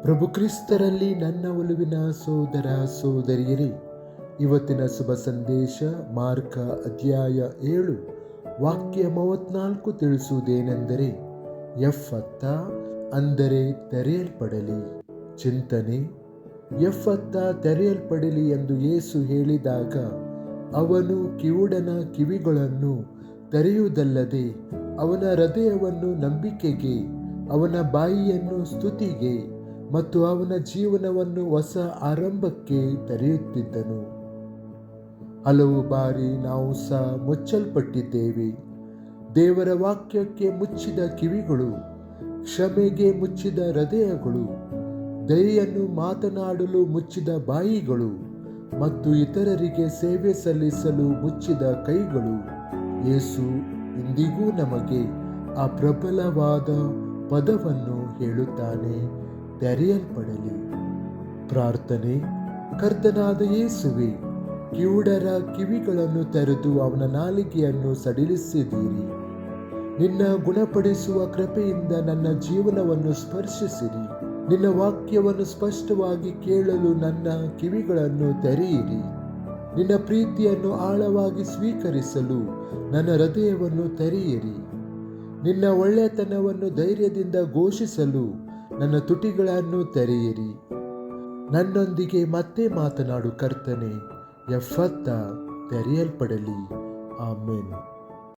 ಪ್ರಭು ಕ್ರಿಸ್ತರಲ್ಲಿ ನನ್ನ ಒಲುವಿನ ಸೋದರ ಸೋದರಿಯರೇ, ಇವತ್ತಿನ ಶುಭ ಸಂದೇಶ ಮಾರ್ಕ ಅಧ್ಯಾಯ 7 ವಾಕ್ಯ 34 ತಿಳಿಸುವುದೇನೆಂದರೆ, ಎಫ್ಫತ್ತ ಅಂದರೆ ತೆರೆಯಲ್ಪಡಲಿ. ಚಿಂತನೆ: ಎಫ್ಫತ್ತ ತೆರೆಯಲ್ಪಡಲಿ ಎಂದು ಯೇಸು ಹೇಳಿದಾಗ ಅವನು ಕಿವುಡನ ಕಿವಿಗಳನ್ನು ತೆರೆಯುವುದಲ್ಲದೆ ಅವನ ಹೃದಯವನ್ನು ನಂಬಿಕೆಗೆ, ಅವನ ಬಾಯಿಯನ್ನು ಸ್ತುತಿಗೆ ಮತ್ತು ಅವನ ಜೀವನವನ್ನು ಹೊಸ ಆರಂಭಕ್ಕೆ ತೆರೆಯುತ್ತಿದ್ದನು. ಹಲವು ಬಾರಿ ನಾವು ಸಹ ಮುಚ್ಚಲ್ಪಟ್ಟಿದ್ದೇವೆ. ದೇವರ ವಾಕ್ಯಕ್ಕೆ ಮುಚ್ಚಿದ ಕಿವಿಗಳು, ಕ್ಷಮೆಗೆ ಮುಚ್ಚಿದ ಹೃದಯಗಳು, ದಯೆಯನ್ನು ಮಾತನಾಡಲು ಮುಚ್ಚಿದ ಬಾಯಿಗಳು ಮತ್ತು ಇತರರಿಗೆ ಸೇವೆ ಸಲ್ಲಿಸಲು ಮುಚ್ಚಿದ ಕೈಗಳು. ಯೇಸು ಇಂದಿಗೂ ನಮಗೆ ಆ ಪ್ರಬಲವಾದ ಪದವನ್ನು ಹೇಳುತ್ತಾನೆ: ತೆರೆಯಲ್ಪಡಲಿ. ಪ್ರಾರ್ಥನೆ: ಕರ್ತನಾದ ಯೇಸುವೆ, ಕಿವುಡರ ಕಿವಿಗಳನ್ನು ತೆರೆದು ಅವನ ನಾಲಿಗೆಯನ್ನು ಸಡಿಲಿಸಿದಿರಿ. ನಿನ್ನ ಗುಣಪಡಿಸುವ ಕೃಪೆಯಿಂದ ನನ್ನ ಜೀವನವನ್ನು ಸ್ಪರ್ಶಿಸಿರಿ. ನಿನ್ನ ವಾಕ್ಯವನ್ನು ಸ್ಪಷ್ಟವಾಗಿ ಕೇಳಲು ನನ್ನ ಕಿವಿಗಳನ್ನು ತೆರೆಯಿರಿ. ನಿನ್ನ ಪ್ರೀತಿಯನ್ನು ಆಳವಾಗಿ ಸ್ವೀಕರಿಸಲು ನನ್ನ ಹೃದಯವನ್ನು ತೆರೆಯಿರಿ. ನಿನ್ನ ಒಳ್ಳೆಯತನವನ್ನು ಧೈರ್ಯದಿಂದ ಘೋಷಿಸಲು ನನ್ನ ತುಟಿಗಳನ್ನು ತೆರೆಯಿರಿ. ನನ್ನೊಂದಿಗೆ ಮತ್ತೆ ಮಾತನಾಡು ಕರ್ತನೇ. ಎಫ್ಫತ್ತ ತೆರೆಯಲ್ಪಡಲಿ. ಆಮೆನ್.